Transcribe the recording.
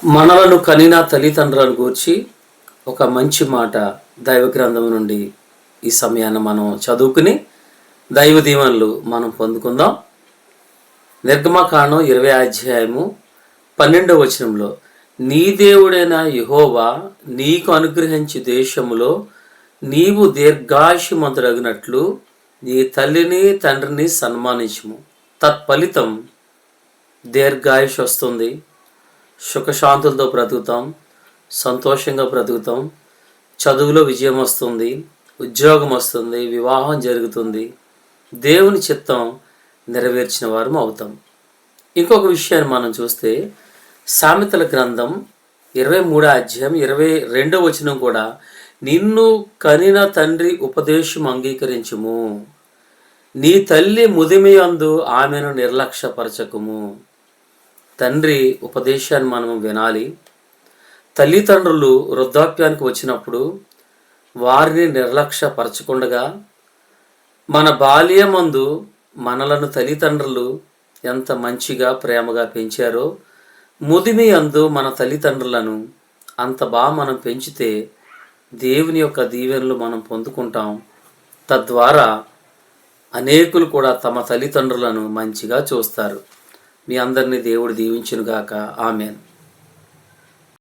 మనలను కనిన తల్లిదండ్రులను గూర్చి ఒక మంచి మాట దైవ గ్రంథం నుండి ఈ సమయాన్ని మనం చదువుకుని దైవ దీవెనలు మనం పొందుకుందాం. నిర్గమకాండం 20 అధ్యాయము 12వ వచనంలో, నీ దేవుడైన యెహోవా నీకు అనుగ్రహించి దేశములో నీవు దీర్ఘాయుష్మంతుడగినట్లు నీ తల్లిని తండ్రిని సన్మానించుము. తత్ఫలితం దీర్ఘాయుష్ వస్తుంది, సుఖశాంతులతో బ్రతుకుతాం, సంతోషంగా బ్రతుకుతాం, చదువులో విజయం వస్తుంది, ఉద్యోగం వస్తుంది, వివాహం జరుగుతుంది, దేవుని చిత్తం నెరవేర్చిన వారం అవుతాం. ఇంకొక విషయాన్ని మనం చూస్తే సామెతల గ్రంథం 23వ అధ్యాయం 22వ వచనం కూడా, నిన్ను కనిన తండ్రి ఉపదేశం అంగీకరించుము, నీ తల్లి ముదిమియందు ఆమెను నిర్లక్ష్యపరచకుము. తండ్రి ఉపదేశాన్ని మనం వినాలి. తల్లిదండ్రులు వృద్ధాప్యానికి వచ్చినప్పుడు వారిని నిర్లక్ష్యపరచకుండగా, మన బాల్యమందు మనలను తల్లిదండ్రులు ఎంత మంచిగా ప్రేమగా పెంచారో, ముదిమి అందు మన తల్లిదండ్రులను అంత బాగా మనం పెంచితే దేవుని యొక్క దీవెనలు మనం పొందుకుంటాం. తద్వారా అనేకులు కూడా తమ తల్లిదండ్రులను మంచిగా చూస్తారు. మీ అందరినీ దేవుడు దీవించునుగాక. ఆమేన్.